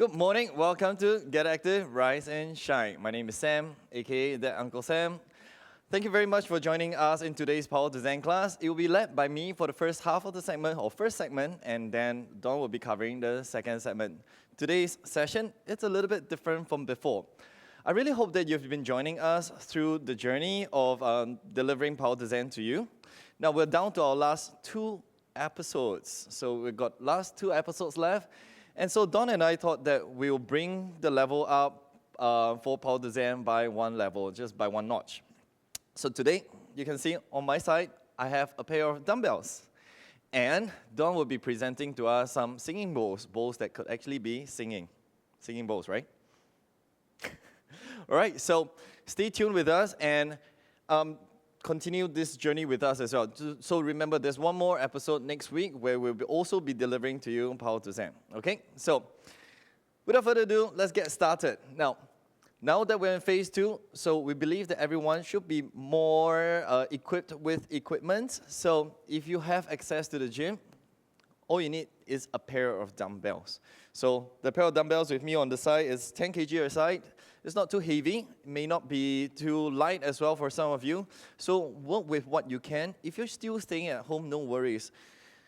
Good morning. Welcome to Get Active, Rise and Shine. My name is Sam, aka That Uncle Sam. Thank you very much for joining us in today's Power to Zen class. It will be led by me for the first half of the segment, or first segment, and then Don will be covering the second segment. Today's session, it's a little bit different from before. I really hope that you've been joining us through the journey of delivering Power to Zen to you. Now, we're down to our last 2 episodes. So we've got last 2 episodes left. And so Don and I thought that we'll bring the level up for Power to Zen by 1 level, just by 1 notch. So today, you can see on my side, I have a pair of dumbbells. And Don will be presenting to us some singing bowls that could actually be singing bowls, right? All right, so stay tuned with us and continue this journey with us as well. So remember, there's 1 more episode next week where we'll also be delivering to you Power to Zen. Okay, so without further ado, let's get started. Now that we're in phase 2, so we believe that everyone should be more equipped with equipment. So if you have access to the gym, all you need is a pair of dumbbells. So the pair of dumbbells with me on the side is 10 kg a side. It's not too heavy. It may not be too light as well for some of you. So work with what you can. If you're still staying at home, no worries.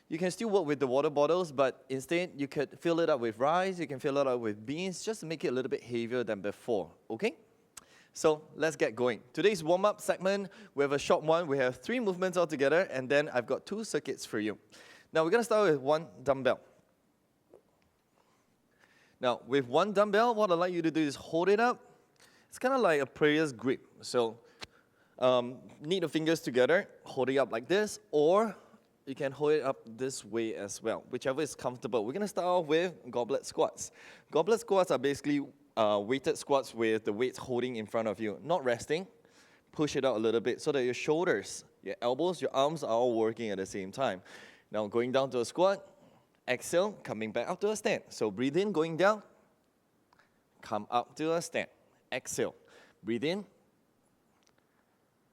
You can still work with the water bottles, but instead you could fill it up with rice, you can fill it up with beans, just to make it a little bit heavier than before, okay? So let's get going. Today's warm-up segment, we have a short one. We have 3 movements altogether, and then I've got 2 circuits for you. Now we're going to start with 1 dumbbell. Now with 1 dumbbell, what I'd like you to do is hold it up. It's kind of like a prayer's grip. So knit the fingers together, hold it up like this, or you can hold it up this way as well, whichever is comfortable. We're going to start off with goblet squats. Goblet squats are basically weighted squats with the weights holding in front of you, not resting. Push it out a little bit so that your shoulders, your elbows, your arms are all working at the same time. Now going down to a squat, exhale, coming back up to a stand. So breathe in, going down, come up to a stand. Exhale, breathe in,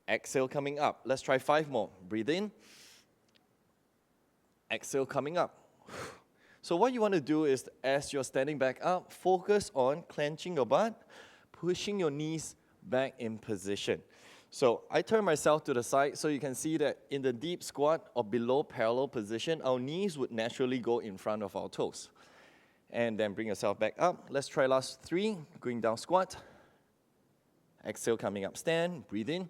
exhale, coming up. Let's try 5 more. Breathe in, exhale, coming up. So what you want to do is, as you're standing back up, focus on clenching your butt, pushing your knees back in position. So I turn myself to the side so you can see that in the deep squat or below parallel position, our knees would naturally go in front of our toes. And then bring yourself back up. Let's try last 3. Going down squat. Exhale, coming up, stand. Breathe in.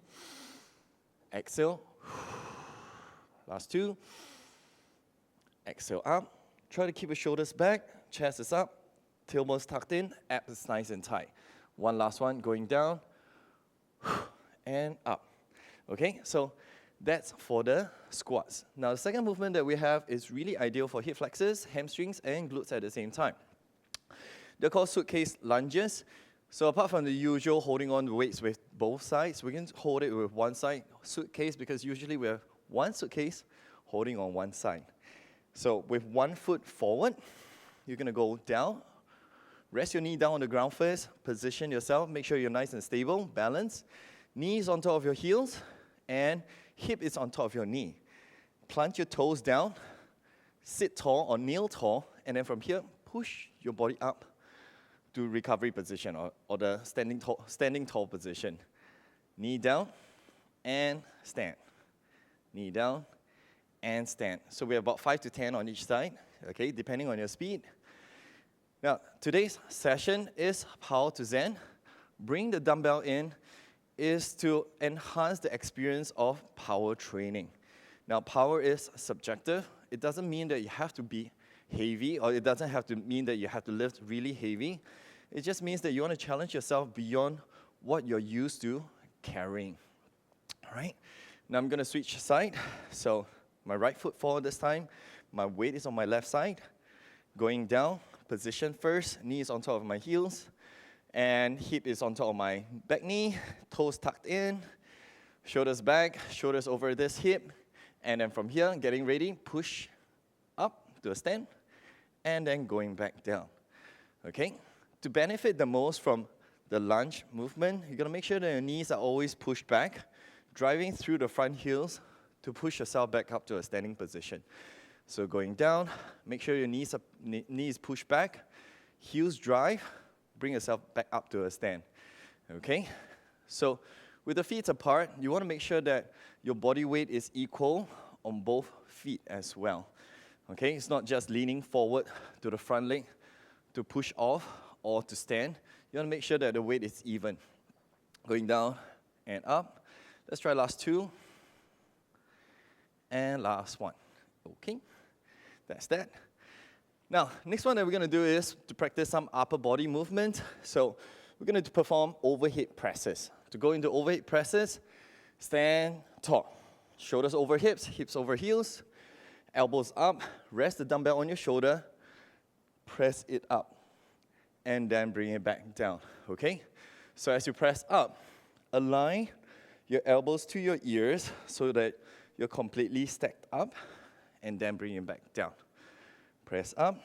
Exhale. Last 2. Exhale up. Try to keep your shoulders back. Chest is up. Tailbones tucked in. Abs is nice and tight. 1 last one. Going down. And up. Okay, so that's for the squats. Now, the second movement that we have is really ideal for hip flexors, hamstrings, and glutes at the same time. They're called suitcase lunges. So apart from the usual holding on the weights with both sides, we can hold it with 1 side suitcase because usually we have 1 suitcase holding on 1 side. So with 1 foot forward, you're going to go down. Rest your knee down on the ground first. Position yourself. Make sure you're nice and stable, balanced. Knees on top of your heels, and hip is on top of your knee. Plant your toes down. Sit tall or kneel tall. And then from here, push your body up to recovery position or the standing tall position. Knee down and stand. Knee down and stand. So we have about 5 to 10 on each side, okay, depending on your speed. Now, today's session is Power to Zen. Bring the dumbbell in is to enhance the experience of power training. Now, power is subjective. It doesn't mean that you have to be heavy, or it doesn't have to mean that you have to lift really heavy. It just means that you want to challenge yourself beyond what you're used to carrying. All right? Now I'm going to switch side. So my right foot forward this time. My weight is on my left side. Going down, position first, knees on top of my heels, and hip is on top of my back knee, toes tucked in, shoulders back, shoulders over this hip, and then from here, getting ready, push up to a stand, and then going back down. Okay? To benefit the most from the lunge movement, you're going to make sure that your knees are always pushed back, driving through the front heels to push yourself back up to a standing position. So going down, make sure your knees push back, Heels drive, bring yourself back up to a stand, okay? So with the feet apart, you want to make sure that your body weight is equal on both feet as well, okay? It's not just leaning forward to the front leg to push off or to stand. You want to make sure that the weight is even. Going down and up. Let's try last two. And last one. Okay, that's that. Now, next one that we're going to do is to practice some upper body movement. So we're going to perform overhead presses. To go into overhead presses, stand tall. Shoulders over hips, hips over heels, elbows up, rest the dumbbell on your shoulder, press it up, and then bring it back down, okay? So as you press up, align your elbows to your ears so that you're completely stacked up, and then bring it back down. Press up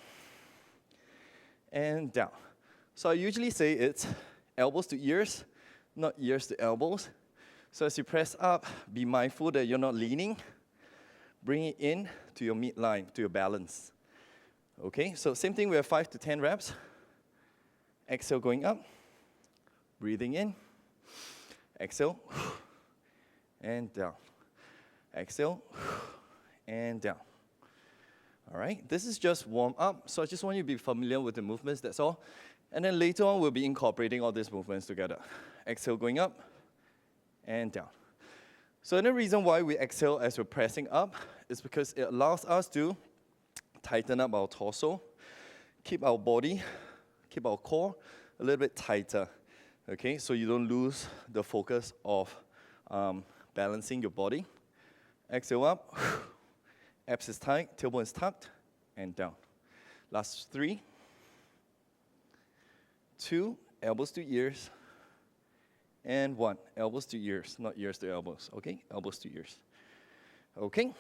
and down. So I usually say it's elbows to ears, not ears to elbows. So as you press up, be mindful that you're not leaning. Bring it in to your midline, to your balance. Okay, so same thing, we have 5 to 10 reps. Exhale, going up. Breathing in. Exhale. And down. Exhale. And down. All right, this is just warm up. So I just want you to be familiar with the movements, that's all. And then later on, we'll be incorporating all these movements together. Exhale, going up. And down. So the reason why we exhale as we're pressing up is because it allows us to tighten up our torso, keep our body, keep our core a little bit tighter, okay? So you don't lose the focus of balancing your body. Exhale up, abs is tight, tailbone is tucked, and down. Last 3, 2, elbows to ears, and 1, elbows to ears, not ears to elbows, okay? Elbows to ears, okay?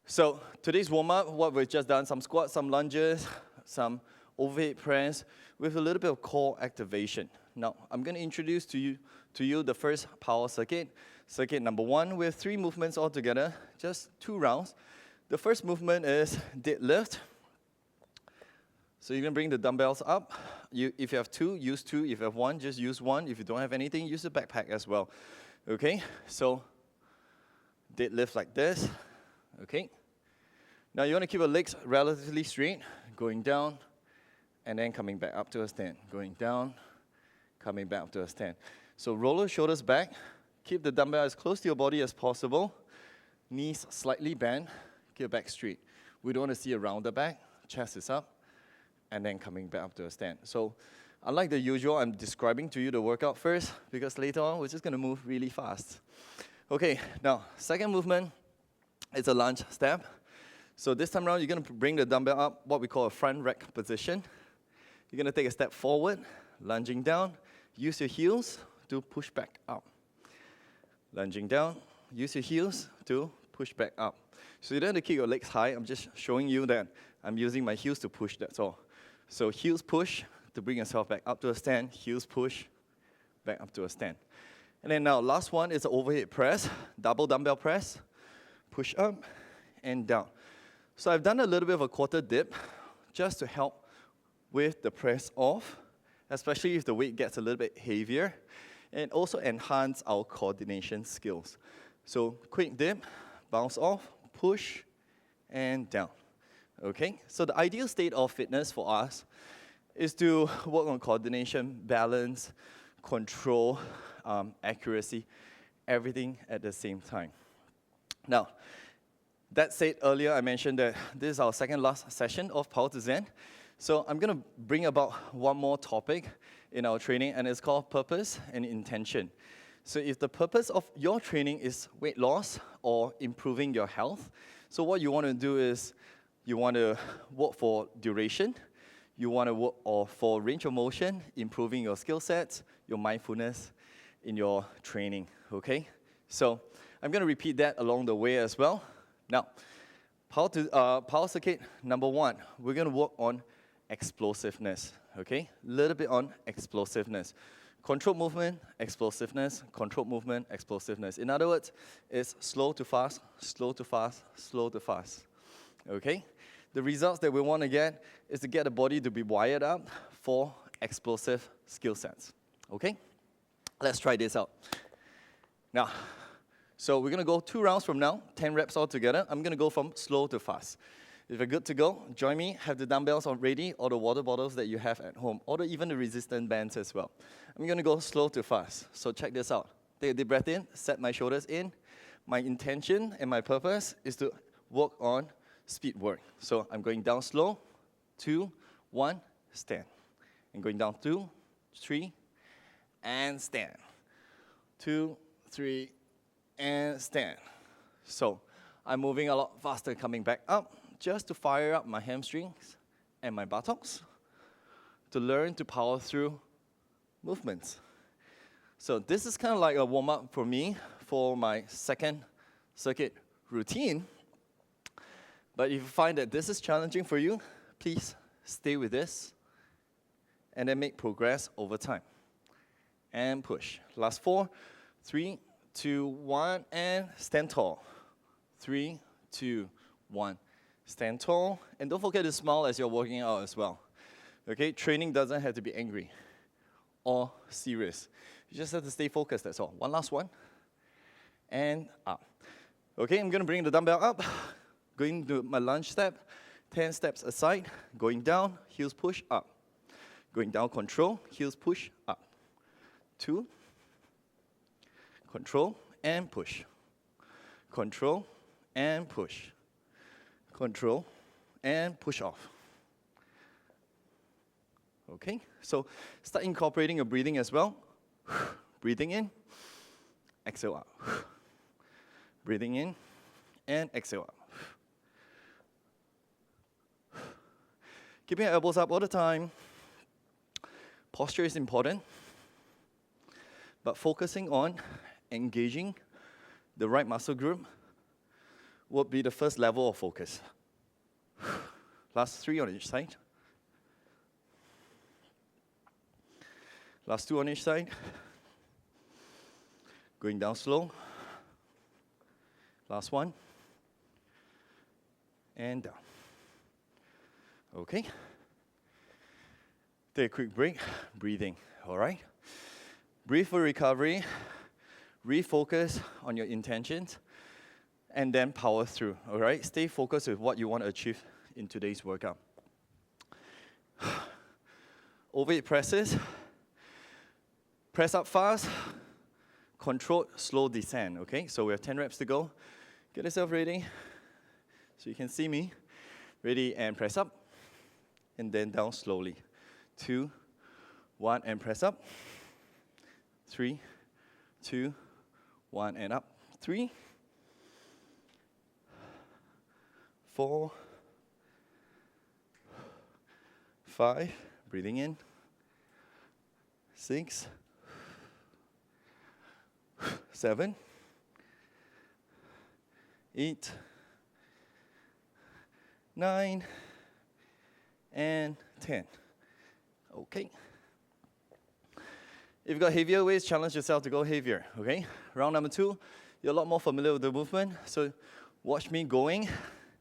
So today's warm-up, what we've just done, some squats, some lunges, some overhead press with a little bit of core activation. Now, I'm going to introduce to you the first power circuit. Circuit number 1 with 3 movements all together, just 2 rounds. The first movement is deadlift. So you're going to bring the dumbbells up. If you have 2, use 2. If you have 1, just use 1. If you don't have anything, use a backpack as well. Okay, so deadlift like this. Okay. Now you want to keep your legs relatively straight, going down, and then coming back up to a stand. Going down, coming back up to a stand. So roll your shoulders back. Keep the dumbbell as close to your body as possible. Knees slightly bent. Keep your back straight. We don't want to see a rounder back. Chest is up. And then coming back up to a stand. So unlike the usual, I'm describing to you the workout first, because later on, we're just going to move really fast. Okay, now, second movement is a lunge step. So this time around, you're going to bring the dumbbell up, what we call a front rack position. You're going to take a step forward, lunging down. Use your heels to push back up. Lunging down, use your heels to push back up. So you don't have to keep your legs high. I'm just showing you that I'm using my heels to push, that's all. So heels push to bring yourself back up to a stand. Heels push back up to a stand. And then now, last one is an overhead press, double dumbbell press. Push up and down. So I've done a little bit of a quarter dip just to help with the press off, especially if the weight gets a little bit heavier, and also enhance our coordination skills. So quick dip, bounce off, push, and down. Okay, so the ideal state of fitness for us is to work on coordination, balance, control, accuracy, everything at the same time. Now, that said, earlier I mentioned that this is our second last session of Power to Zen. So I'm going to bring about one more topic in our training, and it's called purpose and intention. So if the purpose of your training is weight loss or improving your health, so what you want to do is you want to work for duration, you want to work for range of motion, improving your skill sets, your mindfulness in your training, okay? So I'm going to repeat that along the way as well. Now, power circuit number 1, we're going to work on explosiveness, okay? A little bit on explosiveness. Controlled movement, explosiveness, controlled movement, explosiveness. In other words, it's slow to fast, slow to fast, slow to fast, okay? the results that we want to get is to get the body to be wired up for explosive skill sets. Okay? Let's try this out. Now, so we're going to go 2 rounds from now, 10 reps all together. I'm going to go from slow to fast. If you're good to go, join me. Have the dumbbells on ready or the water bottles that you have at home, or even the resistance bands as well. I'm going to go slow to fast. So check this out. Take a deep breath in, set my shoulders in. My intention and my purpose is to work on speed work. So I'm going down slow, 2, 1, stand. And going down 2, 3, and stand. 2, 3, and stand. So I'm moving a lot faster coming back up, just to fire up my hamstrings and my buttocks to learn to power through movements. So this is kind of like a warm-up for me for my second circuit routine. But if you find that this is challenging for you, please stay with this and then make progress over time. And push. Last 4, 3, 2, 1, and stand tall. 3, 2, 1. Stand tall, and don't forget to smile as you're working out as well. Okay, training doesn't have to be angry or serious. You just have to stay focused, that's all. One last one, and up. Okay, I'm gonna bring the dumbbell up, going to my lunge step, 10 steps aside, going down, heels push, up. Going down, control, heels push, up. 2, control, and push. Control, and push. Control, and push off. Okay, so start incorporating your breathing as well. Breathing in, exhale out. Breathing in, and exhale out. Keeping your elbows up all the time. Posture is important, but focusing on engaging the right muscle group would be the first level of focus. Last 3 on each side. Last 2 on each side. Going down slow. Last 1. And down. Okay. Take a quick break. Breathing, all right? Breathe for recovery. Refocus on your intentions. And then power through, all right? Stay focused with what you want to achieve in today's workout. Overhead presses. Press up fast. Controlled, slow descent, okay? So we have 10 reps to go. Get yourself ready so you can see me. Ready, and press up. And then down slowly. 2, 1, and press up. 3, 2, 1, and up. 3, 4, 5, breathing in. 6, 7, 8, 9, and 10. Okay. If you've got heavier weights, challenge yourself to go heavier, okay? Round number 2, you're a lot more familiar with the movement, so watch me going.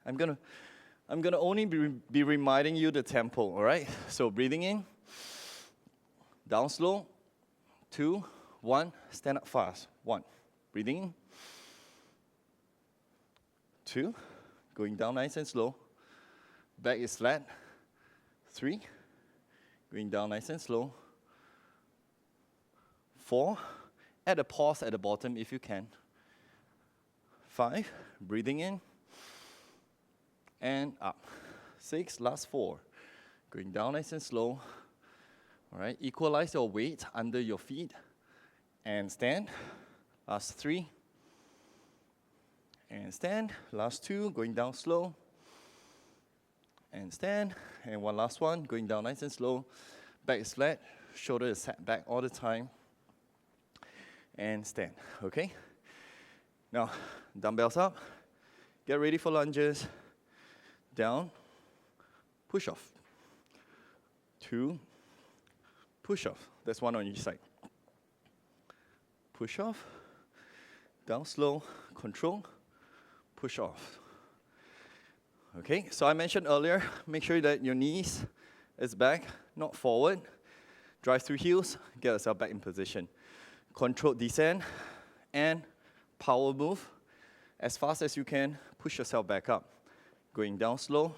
I'm gonna only be reminding you the tempo, all right? So breathing in, down slow, 2, 1, stand up fast, 1. Breathing in, 2, going down nice and slow, back is flat, 3, going down nice and slow, 4, add a pause at the bottom if you can, 5, breathing in, and up. 6, last 4. Going down nice and slow. All right, equalize your weight under your feet. And stand. Last 3. And stand. Last 2, going down slow. And stand. And one last one, going down nice and slow. Back is flat. Shoulder is set back all the time. And stand, okay? Now, dumbbells up. Get ready for lunges. Down, push off. 2, push off. That's 1 on each side. Push off, down slow, control, push off. Okay, so I mentioned earlier, make sure that your knees is back, not forward. Drive through heels, get yourself back in position. Controlled descent and power move. As fast as you can, push yourself back up. Going down slow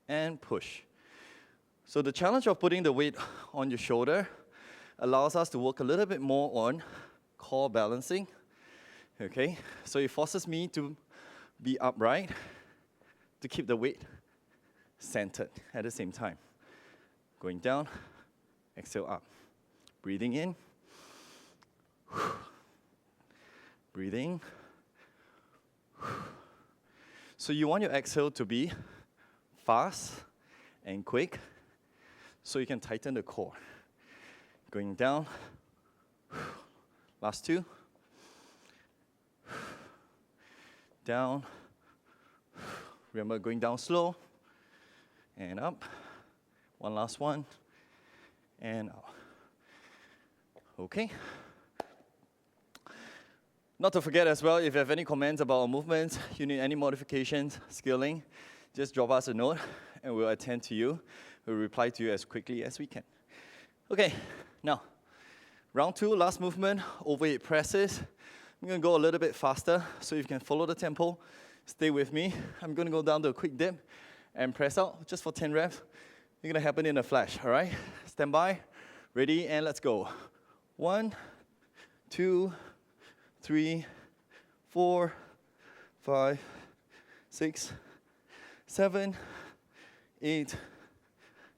and push. So the challenge of putting the weight on your shoulder allows us to work a little bit more on core balancing. Okay, so it forces me to be upright, to keep the weight centered at the same time. Going down, exhale up. Breathing in, breathing. So you want your exhale to be fast and quick so you can tighten the core. Going down, last two. Down. Remember, going down slow and up. One last one and out. Okay. Not to forget as well, if you have any comments about our movements, you need any modifications, scaling, just drop us a note and we'll attend to you. We'll reply to you as quickly as we can. Okay, now, round two, last movement, overhead presses. I'm going to go a little bit faster, so if you can follow the tempo, stay with me. I'm going to go down to a quick dip and press out just for 10 reps. It's going to happen in a flash, all right? Stand by, ready, and let's go. 1, 2, 3, 4, 5, 6, 7, 8,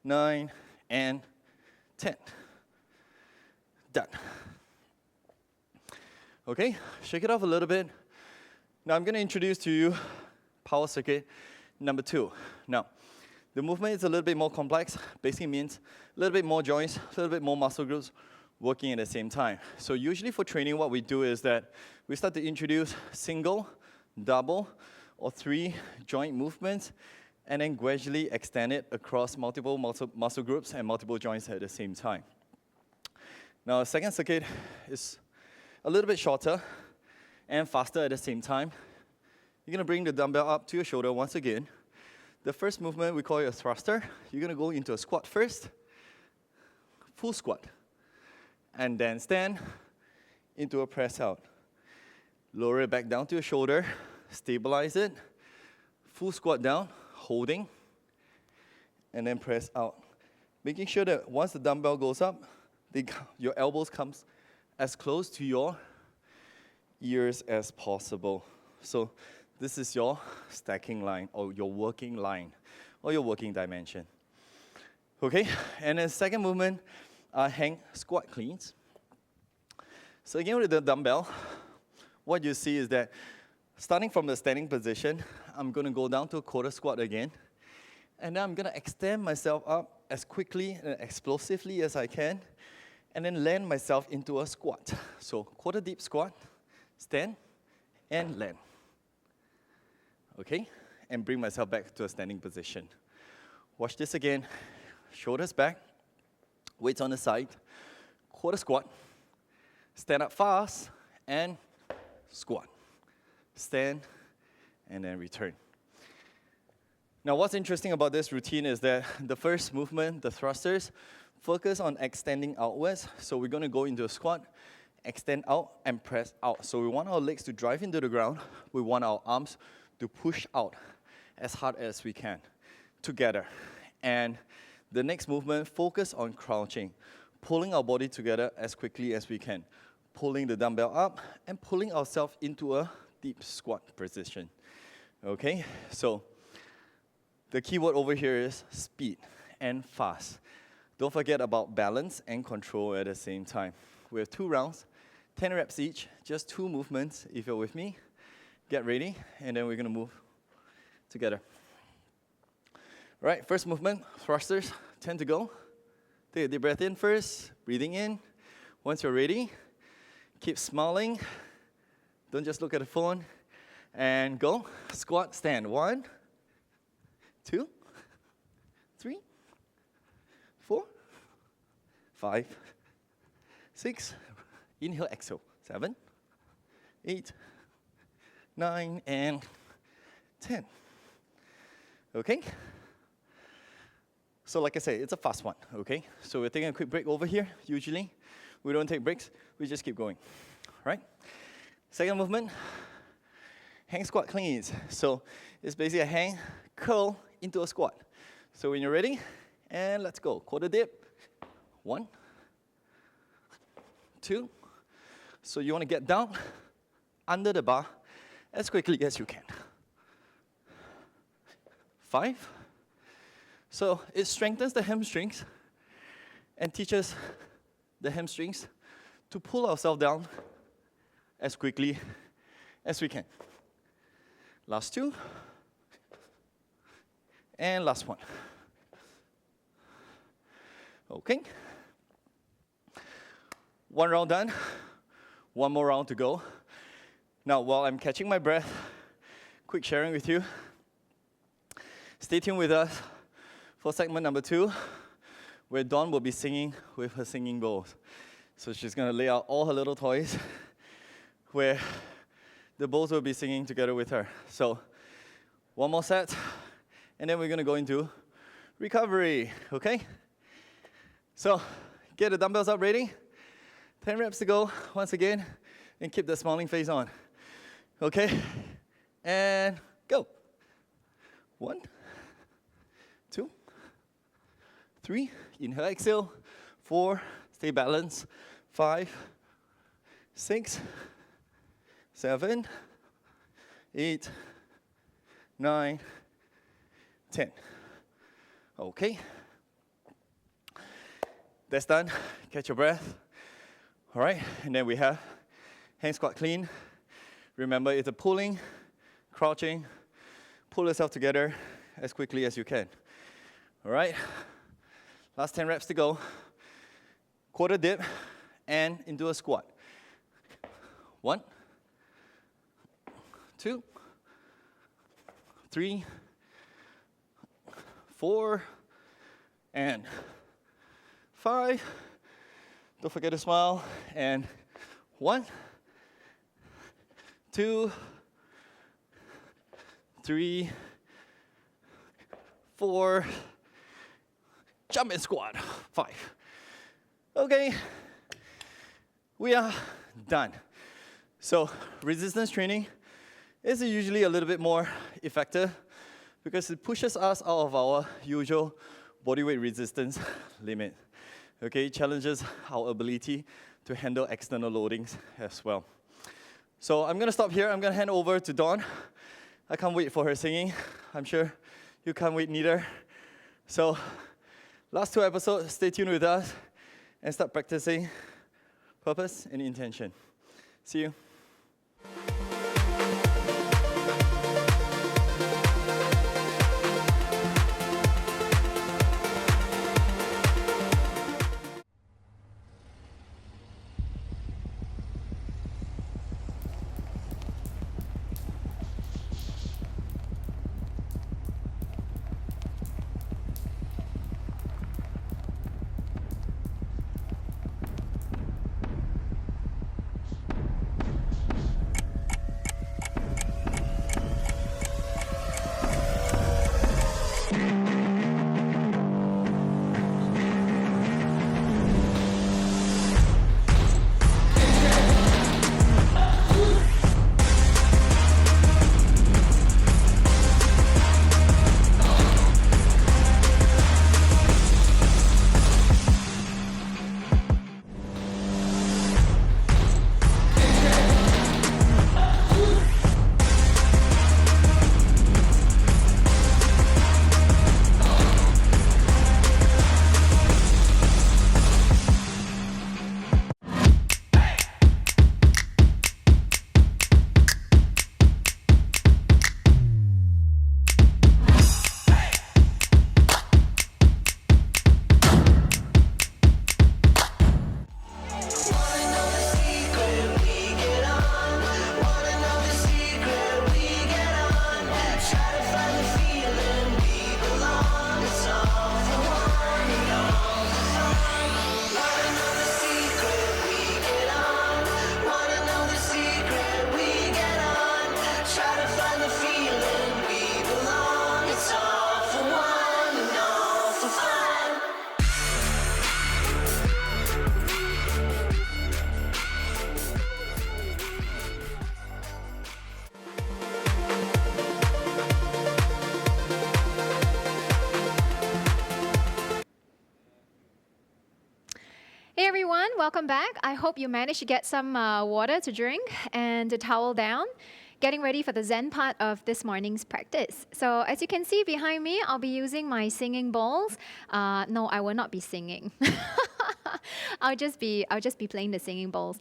9, and 10. Done. Okay, shake it off a little bit. Now I'm going to introduce to you power circuit number 2. Now, the movement is a little bit more complex. Basically means a little bit more joints, a little bit more muscle groups working at the same time. So usually for training, what we do is that we start to introduce single, double, or 3 joint movements, and then gradually extend it across multiple muscle groups and multiple joints at the same time. Now, the second circuit is a little bit shorter and faster at the same time. You're going to bring the dumbbell up to your shoulder once again. The first movement, we call it a thruster. You're going to go into a squat first, full squat, and then stand into a press out. Lower it back down to your shoulder, stabilize it, full squat down, holding, and then press out. Making sure that once the dumbbell goes up, your elbows comes as close to your ears as possible. So this is your stacking line, or your working line, or your working dimension. Okay, and then second movement, hang squat cleans. So again with the dumbbell, what you see is that starting from the standing position, I'm going to go down to a quarter squat again, and then I'm going to extend myself up as quickly and explosively as I can, and then land myself into a squat. So quarter deep squat, stand, and land. Okay? And bring myself back to a standing position. Watch this again. Shoulders back, weights on the side, quarter squat, stand up fast, and squat. Stand, and then return. Now what's interesting about this routine is that the first movement, the thrusters, focus on extending outwards. So we're going to go into a squat, extend out, and press out. So we want our legs to drive into the ground. We want our arms to push out as hard as we can together. And the next movement, focus on crouching, pulling our body together as quickly as we can, pulling the dumbbell up and pulling ourselves into a deep squat position. Okay, so the key word over here is speed and fast. Don't forget about balance and control at the same time. We have 2 rounds, 10 reps each, just 2 movements. If you're with me, get ready, and then we're going to move together. All right, first movement, thrusters, 10 to go. Take a deep breath in first, breathing in. Once you're ready, keep smiling. Don't just look at the phone. And go. Squat, stand. 1, 2, 3, 4, 5, 6, inhale, exhale, 7, 8, 9, and 10. Okay? So like I said, it's a fast one, okay? So we're taking a quick break over here. Usually, we don't take breaks. We just keep going, right? Second movement, hang squat cleans. So it's basically a hang, curl into a squat. So when you're ready, and let's go. Quarter dip. 1, 2. So you want to get down under the bar as quickly as you can. 5. So it strengthens the hamstrings and teaches the hamstrings to pull ourselves down as quickly as we can. Last 2. And last 1. Okay. 1 round done. 1 more round to go. Now, while I'm catching my breath, quick sharing with you. Stay tuned with us for segment number 2, where Dawn will be singing with her singing bowls. So she's going to lay out all her little toys, where the bowls will be singing together with her. So 1 more set, and then we're going to go into recovery, okay? So get the dumbbells up ready. 10 reps to go once again, and keep the smiling face on. Okay? And go. 1, 2, 3, inhale, exhale. 4, stay balanced. 5, 6, 7, 8, 9, 10. Okay. That's done. Catch your breath. All right, and then we have hang squat clean. Remember, it's a pulling, crouching, pull yourself together as quickly as you can. All right, last 10 reps to go. Quarter dip and into a squat. 1, 2, 3, 4, and 5. Don't forget to smile. And 1, 2, 3, 4. Jump and squat. 5. Okay. We are done. So resistance training is usually a little bit more effective because it pushes us out of our usual bodyweight resistance limit. Okay, it challenges our ability to handle external loadings as well. So I'm going to stop here. I'm going to hand over to Dawn. I can't wait for her singing. I'm sure you can't wait neither. So last 2 episodes, stay tuned with us and start practicing purpose and intention. See you. Hey everyone, welcome back. I hope you managed to get some water to drink and a towel down. Getting ready for the Zen part of this morning's practice. So as you can see behind me, I'll be using my singing bowls. No, I will not be singing. I'll just be playing the singing bowls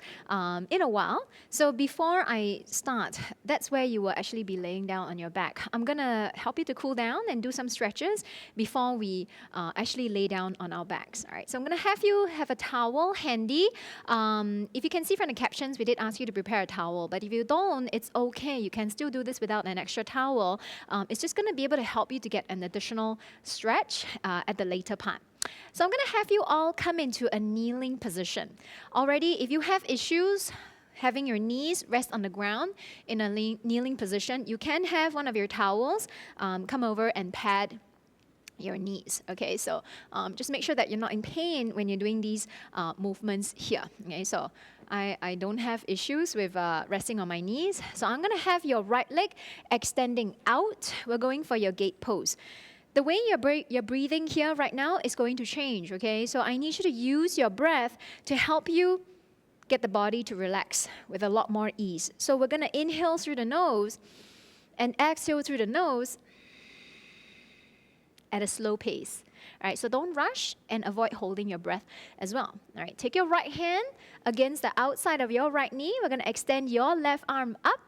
in a while. So before I start, that's where you will actually be laying down on your back. I'm gonna help you to cool down and do some stretches before we actually lay down on our backs. All right. So I'm gonna have you have a towel handy. If you can see from the captions, we did ask you to prepare a towel, but if you don't, it's okay. You can still do this without an extra towel. It's just gonna be able to help you to get an additional stretch at the later part. So I'm going to have you all come into a kneeling position. Already, if you have issues having your knees rest on the ground in a kneeling position, you can have one of your towels come over and pad your knees. Okay, so just make sure that you're not in pain when you're doing these movements here. Okay, so I don't have issues with resting on my knees. So I'm going to have your right leg extending out. We're going for your gate pose. The way you're breathing here right now is going to change, okay? So I need you to use your breath to help you get the body to relax with a lot more ease. So we're going to inhale through the nose and exhale through the nose at a slow pace. All right, so don't rush and avoid holding your breath as well. All right, take your right hand against the outside of your right knee. We're going to extend your left arm up.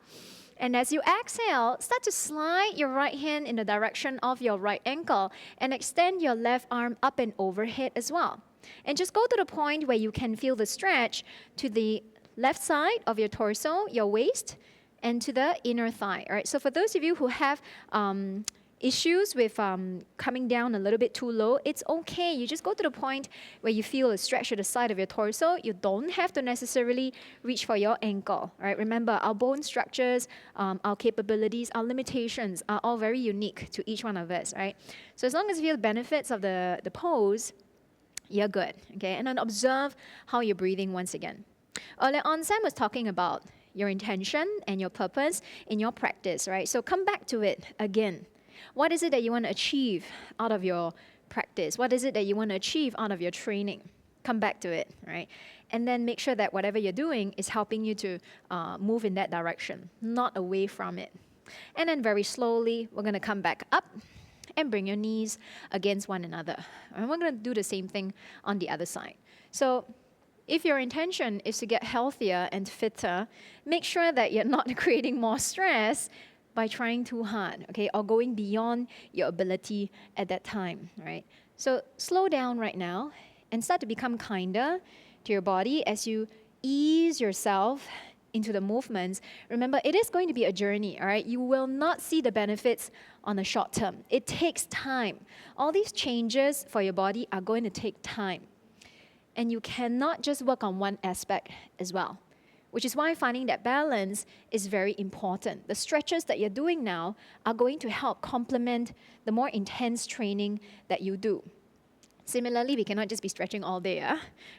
And as you exhale, start to slide your right hand in the direction of your right ankle and extend your left arm up and overhead as well. And just go to the point where you can feel the stretch to the left side of your torso, your waist, and to the inner thigh. All right. So for those of you who have issues with coming down a little bit too low, it's okay. You just go to the point where you feel a stretch to the side of your torso. You don't have to necessarily reach for your ankle, right? Remember, our bone structures, our capabilities, our limitations are all very unique to each one of us, right? So as long as you feel the benefits of the pose, you're good, okay? And then observe how you're breathing once again. Earlier on, Sam was talking about your intention and your purpose in your practice, right? So come back to it again. What is it that you want to achieve out of your practice? What is it that you want to achieve out of your training? Come back to it, right? And then make sure that whatever you're doing is helping you to move in that direction, not away from it. And then very slowly, we're going to come back up and bring your knees against one another. And we're going to do the same thing on the other side. So if your intention is to get healthier and fitter, make sure that you're not creating more stress by trying too hard, okay, or going beyond your ability at that time, right? So slow down right now and start to become kinder to your body as you ease yourself into the movements. Remember, it is going to be a journey, all right? You will not see the benefits on the short term. It takes time. All these changes for your body are going to take time. And you cannot just work on one aspect as well, which is why finding that balance is very important. The stretches that you're doing now are going to help complement the more intense training that you do. Similarly, we cannot just be stretching all day,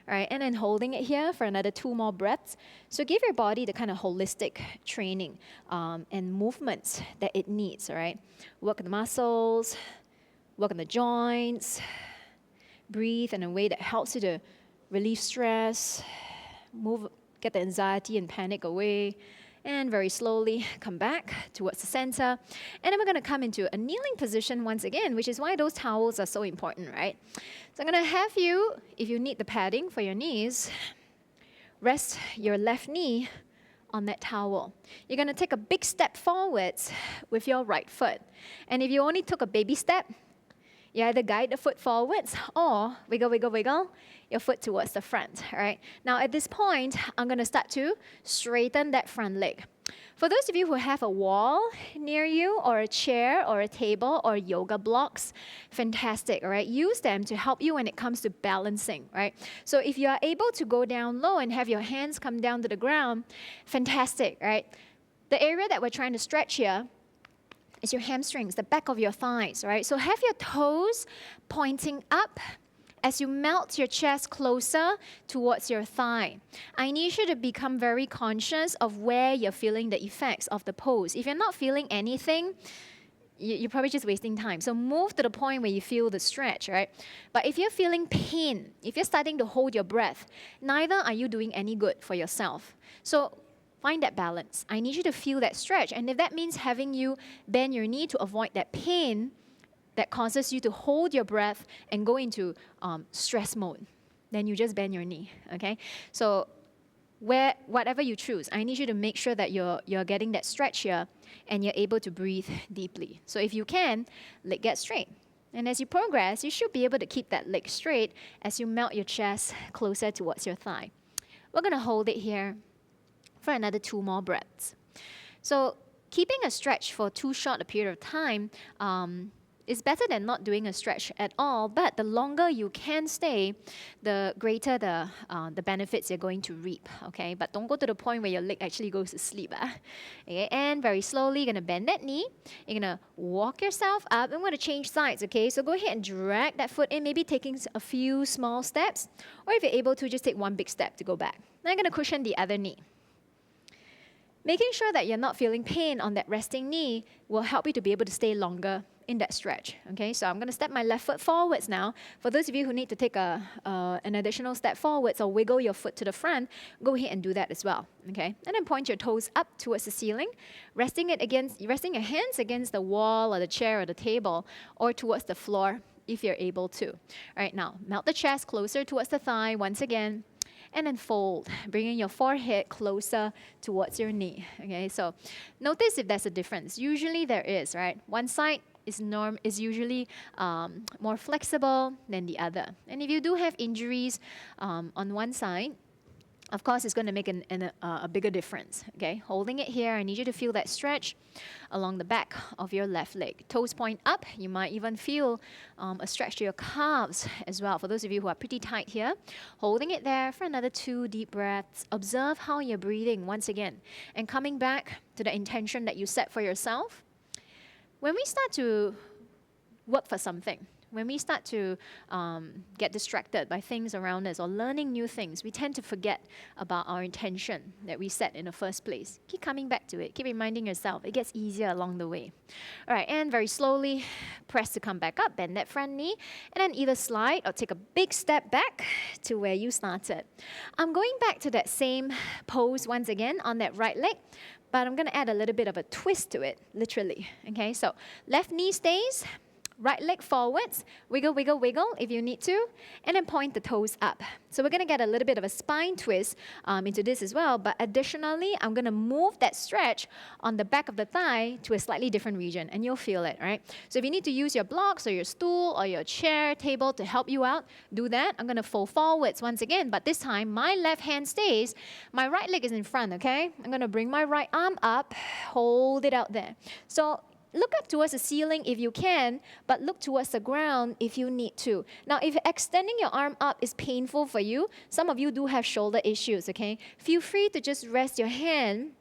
right? And then holding it here for another 2 more breaths. So give your body the kind of holistic training and movements that it needs, all right? Work the muscles, work on the joints, breathe in a way that helps you to relieve stress, get the anxiety and panic away, and very slowly come back towards the center. And then we're going to come into a kneeling position once again, which is why those towels are so important, right? So I'm going to have you, if you need the padding for your knees, rest your left knee on that towel. You're going to take a big step forwards with your right foot. And if you only took a baby step, you either guide the foot forwards or wiggle, wiggle, wiggle your foot towards the front, all right? Now, at this point, I'm going to start to straighten that front leg. For those of you who have a wall near you, or a chair, or a table, or yoga blocks, fantastic, all right? Use them to help you when it comes to balancing, right? So if you are able to go down low and have your hands come down to the ground, fantastic, right? The area that we're trying to stretch here is your hamstrings, the back of your thighs, right? So have your toes pointing up as you melt your chest closer towards your thigh. I need you to become very conscious of where you're feeling the effects of the pose. If you're not feeling anything, you're probably just wasting time. So move to the point where you feel the stretch, right? But if you're feeling pain, if you're starting to hold your breath, neither are you doing any good for yourself. So find that balance. I need you to feel that stretch. And if that means having you bend your knee to avoid that pain that causes you to hold your breath and go into stress mode, then you just bend your knee, okay? So whatever you choose, I need you to make sure that you're getting that stretch here and you're able to breathe deeply. So if you can, leg get straight. And as you progress, you should be able to keep that leg straight as you melt your chest closer towards your thigh. We're going to hold it here for another 2 more breaths. So keeping a stretch for too short a period of time is better than not doing a stretch at all, but the longer you can stay, the greater the benefits you're going to reap, okay? But don't go to the point where your leg actually goes to sleep. Okay? And very slowly, you're going to bend that knee. You're going to walk yourself up. I'm going to change sides, okay? So go ahead and drag that foot in, maybe taking a few small steps, or if you're able to, just take one big step to go back. Now I'm going to cushion the other knee. Making sure that you're not feeling pain on that resting knee will help you to be able to stay longer in that stretch, okay? So I'm going to step my left foot forwards now. For those of you who need to take an additional step forwards or wiggle your foot to the front, go ahead and do that as well, okay? And then point your toes up towards the ceiling, resting your hands against the wall or the chair or the table or towards the floor if you're able to. All right, now melt the chest closer towards the thigh once again. And then fold, bringing your forehead closer towards your knee. Okay, so notice if there's a difference. Usually there is, right? One side is usually more flexible than the other. And if you do have injuries on one side, of course, it's going to make a bigger difference, okay? Holding it here, I need you to feel that stretch along the back of your left leg. Toes point up. You might even feel a stretch to your calves as well. For those of you who are pretty tight here, holding it there for another 2 deep breaths. Observe how you're breathing once again. And coming back to the intention that you set for yourself. When we start to work for something, when we start to get distracted by things around us or learning new things, we tend to forget about our intention that we set in the first place. Keep coming back to it. Keep reminding yourself. It gets easier along the way. All right, and very slowly, press to come back up, bend that front knee, and then either slide or take a big step back to where you started. I'm going back to that same pose once again on that right leg, but I'm going to add a little bit of a twist to it, literally. Okay, so left knee stays. Right leg forwards, wiggle, wiggle, wiggle if you need to, and then point the toes up. So we're going to get a little bit of a spine twist into this as well, but additionally, I'm going to move that stretch on the back of the thigh to a slightly different region, and you'll feel it, right? So if you need to use your blocks or your stool or your chair, table to help you out, do that. I'm going to fold forwards once again, but this time, my left hand stays, my right leg is in front, okay? I'm going to bring my right arm up, hold it out there. So look up towards the ceiling if you can, but look towards the ground if you need to. Now, if extending your arm up is painful for you, some of you do have shoulder issues, okay? Feel free to just rest your hand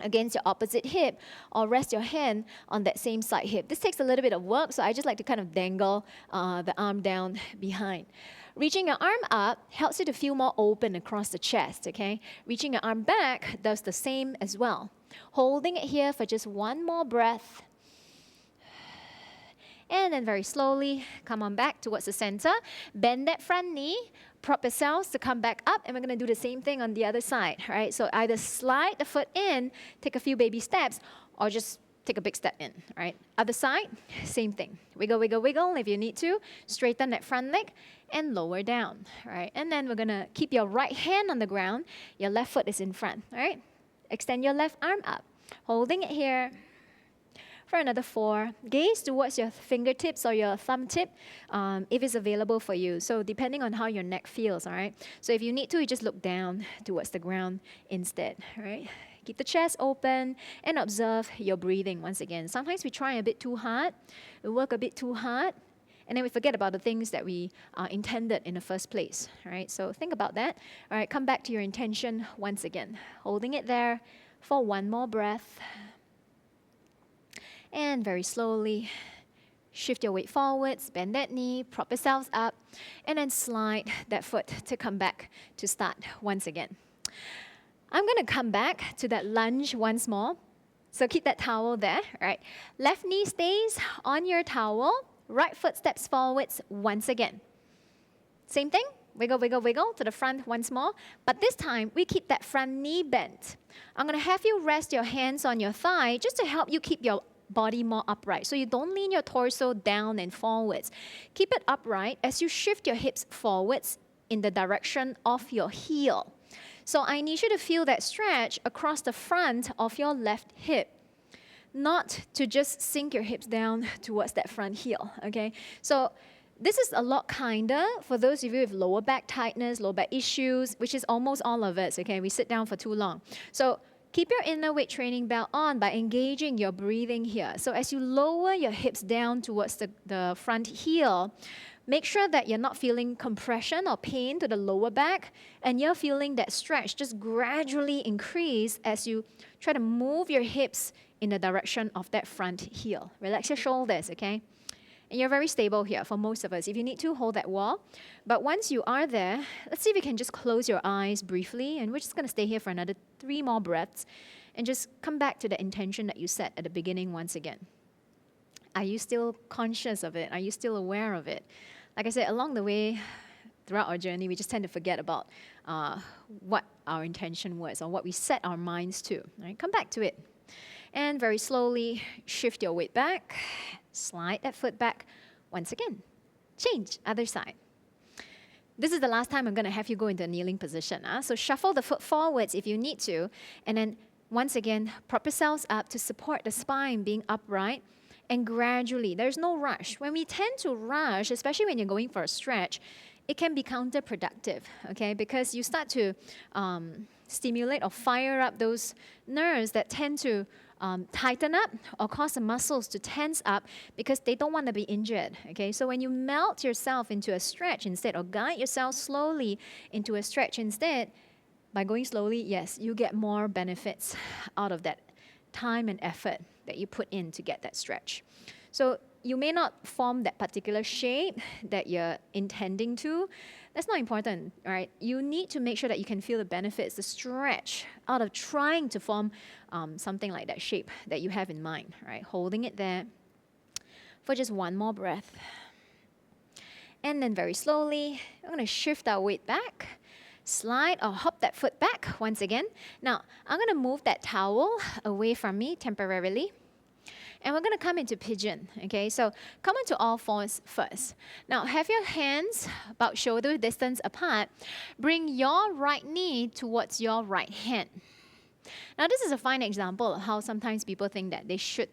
against your opposite hip or rest your hand on that same side hip. This takes a little bit of work, so I just like to kind of dangle the arm down behind. Reaching your arm up helps you to feel more open across the chest, okay? Reaching your arm back does the same as well. Holding it here for just 1 more breath. And then very slowly, come on back towards the center. Bend that front knee, prop yourselves to come back up, and we're going to do the same thing on the other side, all right? So either slide the foot in, take a few baby steps, or just take a big step in, all right? Other side, same thing. Wiggle, wiggle, wiggle if you need to. Straighten that front leg and lower down, all right? And then we're going to keep your right hand on the ground. Your left foot is in front, all right? Extend your left arm up. Holding it here. For another 4, gaze towards your fingertips or your thumb tip if it's available for you. So depending on how your neck feels, all right? So if you need to, you just look down towards the ground instead, all right? Keep the chest open and observe your breathing once again. Sometimes we try a bit too hard, we work a bit too hard, and then we forget about the things that we intended in the first place, all right? So think about that. All right, come back to your intention once again. Holding it there for 1 more breath. And very slowly, shift your weight forwards, bend that knee, prop yourselves up, and then slide that foot to come back to start once again. I'm going to come back to that lunge once more. So keep that towel there, right? Left knee stays on your towel. Right foot steps forwards once again. Same thing. Wiggle, wiggle, wiggle to the front once more. But this time, we keep that front knee bent. I'm going to have you rest your hands on your thigh just to help you keep your body more upright. So you don't lean your torso down and forwards. Keep it upright as you shift your hips forwards in the direction of your heel. So I need you to feel that stretch across the front of your left hip, not to just sink your hips down towards that front heel, okay? So this is a lot kinder for those of you with lower back tightness, lower back issues, which is almost all of us, okay? We sit down for too long. So keep your inner weight training belt on by engaging your breathing here. So as you lower your hips down towards the front heel, make sure that you're not feeling compression or pain to the lower back, and you're feeling that stretch just gradually increase as you try to move your hips in the direction of that front heel. Relax your shoulders, okay? And you're very stable here for most of us. If you need to, hold that wall. But once you are there, let's see if you can just close your eyes briefly, and we're just going to stay here for another 3 more breaths, and just come back to the intention that you set at the beginning once again. Are you still conscious of it? Are you still aware of it? Like I said, along the way, throughout our journey, we just tend to forget about what our intention was or what we set our minds to. Right? Come back to it. And very slowly shift your weight back. Slide that foot back once again. Change, other side. This is the last time I'm going to have you go into a kneeling position. So shuffle the foot forwards if you need to. And then once again, prop yourselves up to support the spine being upright. And gradually, there's no rush. When we tend to rush, especially when you're going for a stretch, it can be counterproductive, okay? Because you start to stimulate or fire up those nerves that tend to tighten up or cause the muscles to tense up because they don't want to be injured, okay? So when you melt yourself into a stretch instead, or guide yourself slowly into a stretch instead, by going slowly, yes, you get more benefits out of that time and effort that you put in to get that stretch. So you may not form that particular shape that you're intending to. That's not important, right? You need to make sure that you can feel the benefits, the stretch out of trying to form something like that shape that you have in mind, right? Holding it there for just 1 more breath. And then very slowly, I'm going to shift our weight back. Slide or hop that foot back once again. Now, I'm going to move that towel away from me temporarily. And we're going to come into pigeon, okay? So come onto all fours first. Now, have your hands about shoulder distance apart. Bring your right knee towards your right hand. Now, this is a fine example of how sometimes people think that they should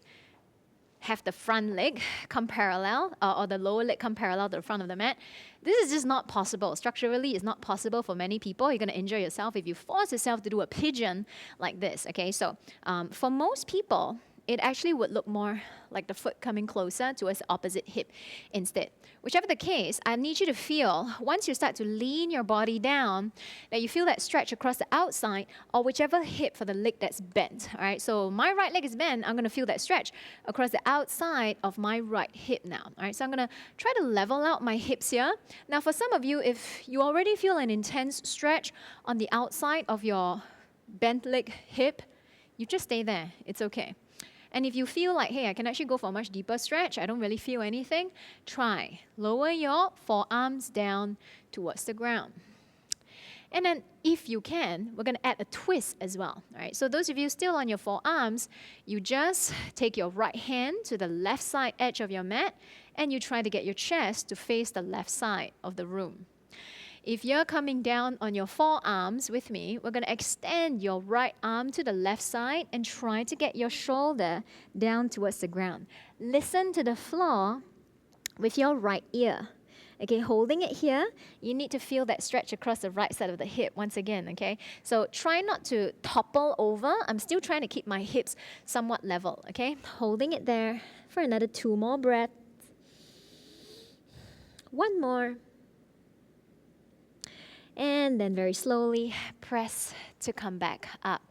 have the front leg come parallel or the lower leg come parallel to the front of the mat. This is just not possible. Structurally, it's not possible for many people. You're going to injure yourself if you force yourself to do a pigeon like this, okay? So for most people, it actually would look more like the foot coming closer towards the opposite hip instead. Whichever the case, I need you to feel, once you start to lean your body down, that you feel that stretch across the outside or whichever hip for the leg that's bent, all right? So my right leg is bent, I'm going to feel that stretch across the outside of my right hip now, all right? So I'm going to try to level out my hips here. Now for some of you, if you already feel an intense stretch on the outside of your bent leg hip, you just stay there, it's okay. And if you feel like, hey, I can actually go for a much deeper stretch, I don't really feel anything, try. Lower your forearms down towards the ground. And then if you can, we're going to add a twist as well. All right? So those of you still on your forearms, you just take your right hand to the left side edge of your mat, and you try to get your chest to face the left side of the room. If you're coming down on your forearms with me, we're going to extend your right arm to the left side and try to get your shoulder down towards the ground. Listen to the floor with your right ear. Okay, holding it here, you need to feel that stretch across the right side of the hip once again, okay? So try not to topple over. I'm still trying to keep my hips somewhat level, okay? Holding it there for another 2 more breaths. 1 more. And then very slowly press to come back up.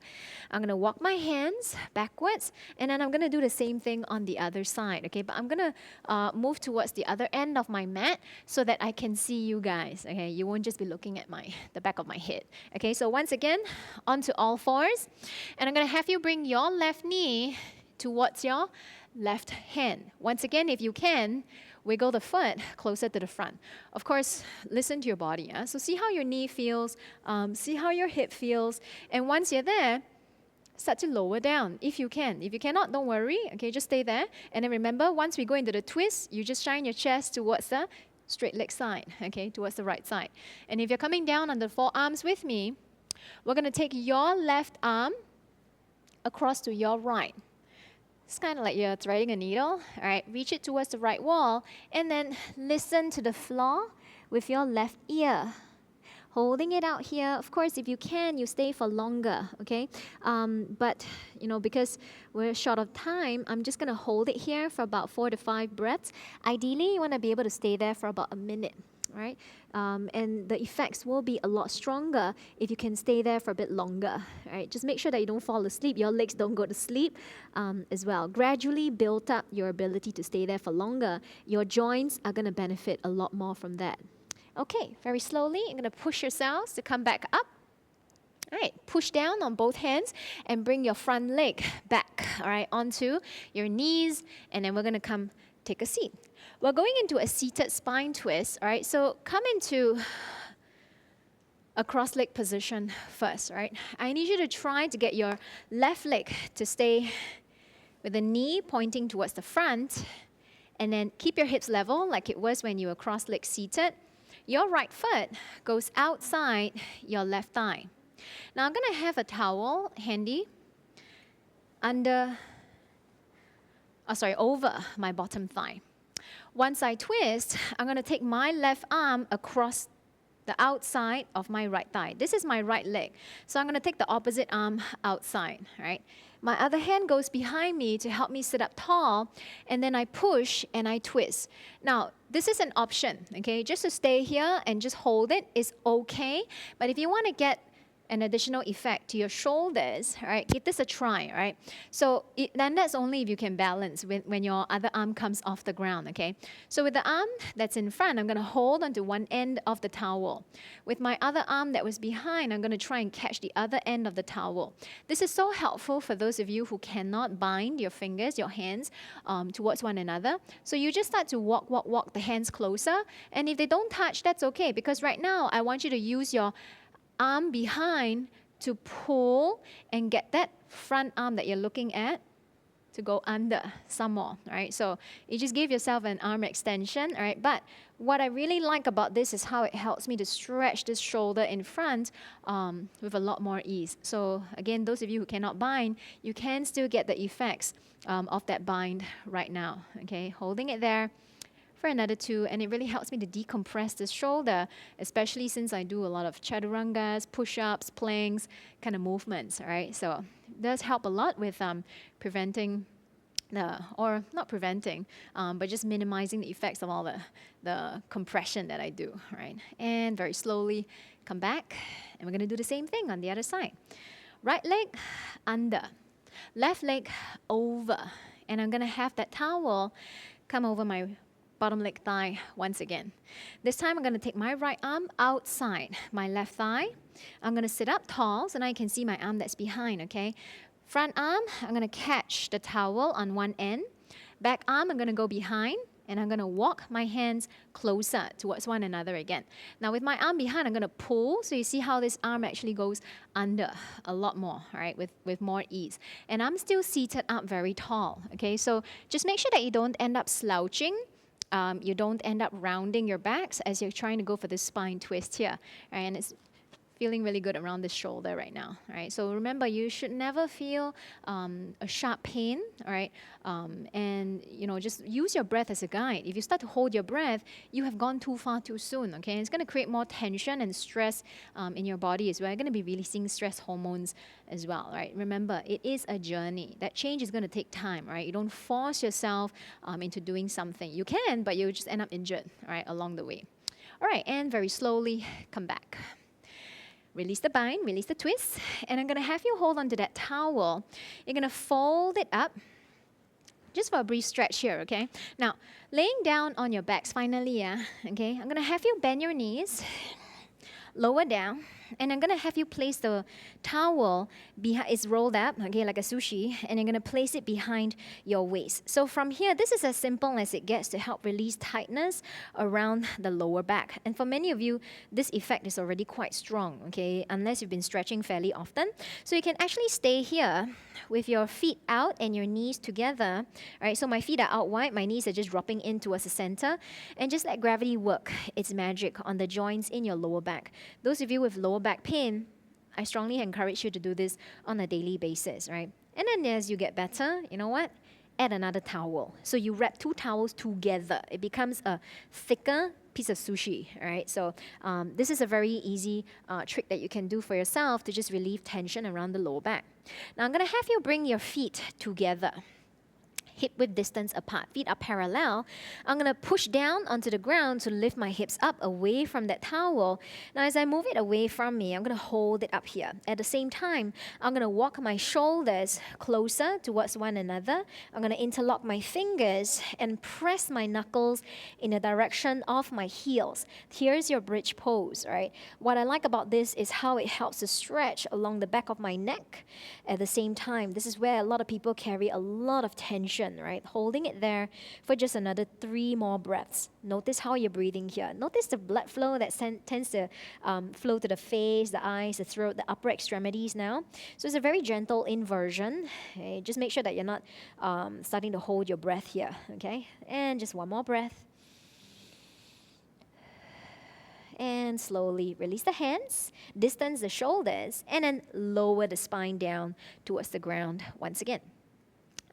I'm going to walk my hands backwards, and then I'm going to do the same thing on the other side, okay? But I'm going to move towards the other end of my mat so that I can see you guys, okay? You won't just be looking at the back of my head, okay? So once again, onto all fours, and I'm going to have you bring your left knee towards your left hand. Once again, if you can, wiggle the foot closer to the front. Of course, listen to your body. Yeah? So see how your knee feels, see how your hip feels, and once you're there, start to lower down if you can. If you cannot, don't worry. Okay, just stay there. And then remember, once we go into the twist, you just shine your chest towards the straight leg side, okay, towards the right side. And if you're coming down on the forearms with me, we're going to take your left arm across to your right. It's kind of like you're threading a needle. All right, reach it towards the right wall and then listen to the floor with your left ear. Holding it out here. Of course, if you can, you stay for longer, okay? But, because we're short of time, I'm just going to hold it here for about 4 to 5 breaths. Ideally, you want to be able to stay there for about a minute, right? And the effects will be a lot stronger if you can stay there for a bit longer, right? Just make sure that you don't fall asleep, your legs don't go to sleep as well. Gradually build up your ability to stay there for longer. Your joints are going to benefit a lot more from that. Okay, very slowly, you're going to push yourselves to come back up. All right, push down on both hands and bring your front leg back, all right, onto your knees, and then we're going to come take a seat. We're going into a seated spine twist, all right, so come into a cross-leg position first, all right? I need you to try to get your left leg to stay with the knee pointing towards the front, and then keep your hips level like it was when you were cross-leg seated. Your right foot goes outside your left thigh. Now I'm going to have a towel handy over my bottom thigh. Once I twist, I'm going to take my left arm across the outside of my right thigh. This is my right leg. So I'm going to take the opposite arm outside, right? My other hand goes behind me to help me sit up tall, and then I push and I twist. Now, this is an option, okay? Just to stay here and just hold it is okay. But if you want to get an additional effect to your shoulders, all right, give this a try, all right? So then that's only if you can balance when your other arm comes off the ground, okay? So with the arm that's in front, I'm going to hold onto one end of the towel. With my other arm that was behind, I'm going to try and catch the other end of the towel. This is so helpful for those of you who cannot bind your fingers, your hands towards one another. So you just start to walk the hands closer. And if they don't touch, that's okay, because right now I want you to use your arm behind to pull and get that front arm that you're looking at to go under some more, all right? So you just give yourself an arm extension, all right? But what I really like about this is how it helps me to stretch this shoulder in front with a lot more ease. So again, those of you who cannot bind, you can still get the effects of that bind right now, okay? Holding it there for another 2, and it really helps me to decompress the shoulder, especially since I do a lot of chaturangas, push-ups, planks, kind of movements, all right? So it does help a lot with preventing, or not preventing, but just minimizing the effects of all the compression that I do, right? And very slowly come back, and we're gonna do the same thing on the other side. Right leg under, left leg over, and I'm gonna have that towel come over my bottom leg thigh once again. This time I'm going to take my right arm outside my left thigh. I'm going to sit up tall so now you can see my arm that's behind, okay? Front arm, I'm going to catch the towel on one end. Back arm, I'm going to go behind, and I'm going to walk my hands closer towards one another again. Now with my arm behind, I'm going to pull, so you see how this arm actually goes under a lot more, all right, with more ease. And I'm still seated up very tall, okay? So just make sure that you don't end up slouching. You don't end up rounding your backs as you're trying to go for this spine twist here. Right? And it's feeling really good around this shoulder right now. Right? So remember, you should never feel a sharp pain. All right? And just use your breath as a guide. If you start to hold your breath, you have gone too far too soon. Okay? And it's going to create more tension and stress in your body as well. You're going to be releasing stress hormones as well. Right? Remember, it is a journey. That change is going to take time. Right? You don't force yourself into doing something. You can, but you'll just end up injured. Right? Along the way. All right, and very slowly come back. Release the bind, release the twist, and I'm gonna have you hold onto that towel. You're gonna fold it up just for a brief stretch here, okay? Now, laying down on your backs finally, yeah, okay? I'm gonna have you bend your knees, lower down, and I'm gonna have you place the towel behind, it's rolled up, okay, like a sushi, and you're gonna place it behind your waist. So from here, this is as simple as it gets to help release tightness around the lower back. And for many of you, this effect is already quite strong, okay, unless you've been stretching fairly often. So you can actually stay here with your feet out and your knees together, right? So my feet are out wide, my knees are just dropping in towards the center, and just let gravity work its magic on the joints in your lower back. Those of you with lower back pain, I strongly encourage you to do this on a daily basis, right? And then as you get better, you know what? Add another towel. So you wrap 2 towels together. It becomes a thicker piece of sushi, all right? So this is a very easy trick that you can do for yourself to just relieve tension around the lower back. Now I'm gonna have you bring your feet together, hip width distance apart. Feet are parallel. I'm gonna push down onto the ground to lift my hips up away from that towel. Now as I move it away from me, I'm gonna hold it up here. At the same time, I'm gonna walk my shoulders closer towards one another. I'm gonna interlock my fingers and press my knuckles in the direction of my heels. Here's your bridge pose, right? What I like about this is how it helps to stretch along the back of my neck. At the same time, this is where a lot of people carry a lot of tension, right? Holding it there for just another 3 more breaths. Notice how you're breathing here. Notice the blood flow that tends to flow to the face, the eyes, the throat, the upper extremities now. So it's a very gentle inversion. Okay? Just make sure that you're not starting to hold your breath here, okay? And just 1 more breath. And slowly release the hands, distance the shoulders, and then lower the spine down towards the ground once again.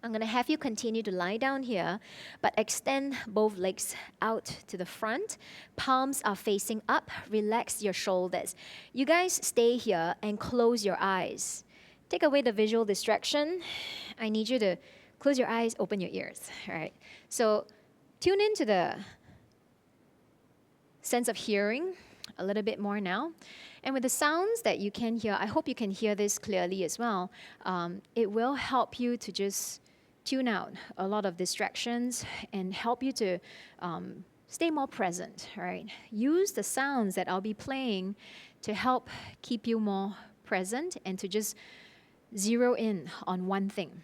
I'm gonna have you continue to lie down here, but extend both legs out to the front. Palms are facing up. Relax your shoulders. You guys stay here and close your eyes. Take away the visual distraction. I need you to close your eyes, open your ears. All right. So tune into the sense of hearing a little bit more now. And with the sounds that you can hear, I hope you can hear this clearly as well. It will help you to just tune out a lot of distractions and help you to stay more present, right? Use the sounds that I'll be playing to help keep you more present and to just zero in on one thing.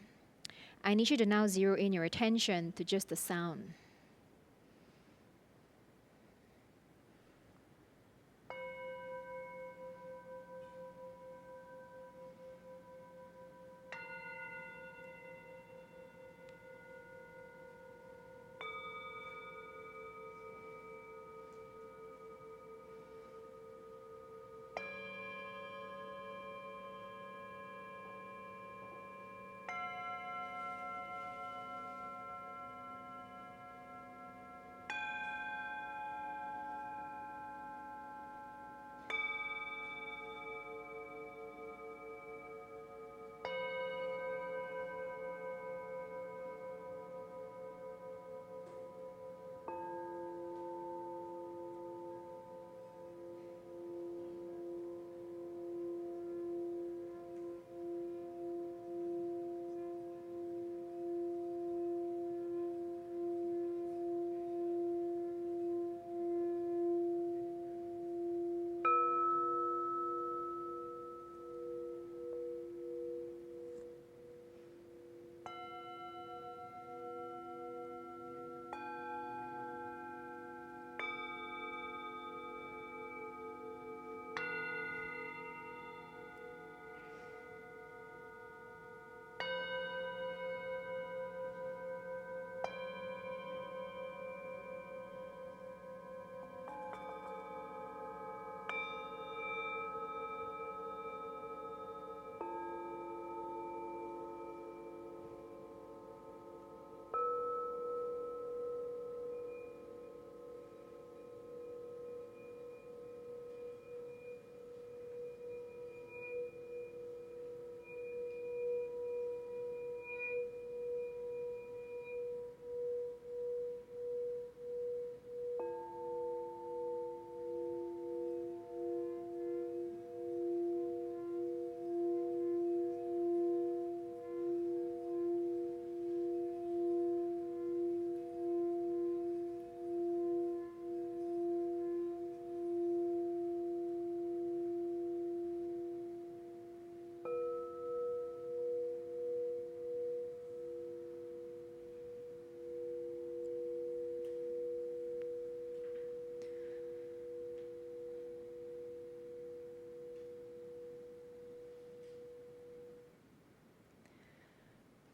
I need you to now zero in your attention to just the sound.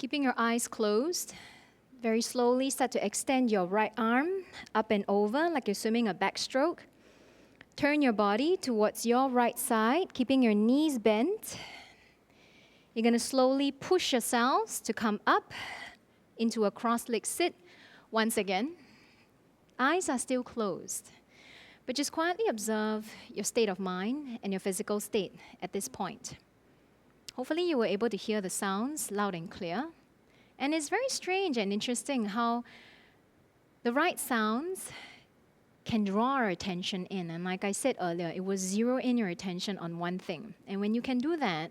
Keeping your eyes closed, very slowly start to extend your right arm up and over like you're swimming a backstroke. Turn your body towards your right side, keeping your knees bent. You're going to slowly push yourselves to come up into a cross-leg sit once again. Eyes are still closed, but just quietly observe your state of mind and your physical state at this point. Hopefully you were able to hear the sounds loud and clear. And it's very strange and interesting how the right sounds can draw our attention in. And like I said earlier, it will zero in your attention on one thing. And when you can do that,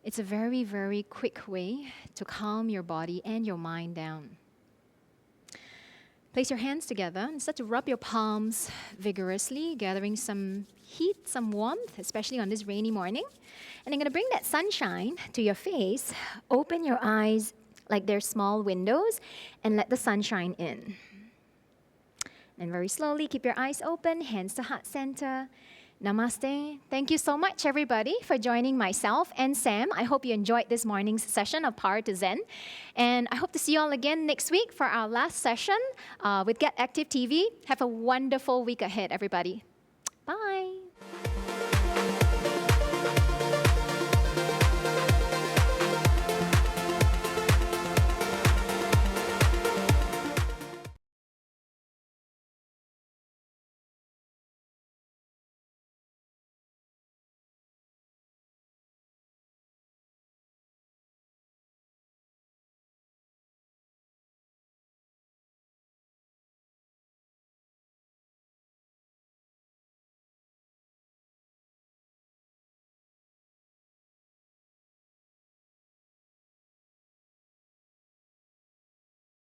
it's a very, very quick way to calm your body and your mind down. Place your hands together and start to rub your palms vigorously, gathering some heat, some warmth, especially on this rainy morning. And you're going to bring that sunshine to your face. Open your eyes like they're small windows and let the sunshine in. And very slowly, keep your eyes open, hands to heart center. Namaste. Thank you so much, everybody, for joining myself and Sam. I hope you enjoyed this morning's session of Power to Zen. And I hope to see you all again next week for our last session with Get Active TV. Have a wonderful week ahead, everybody. Bye.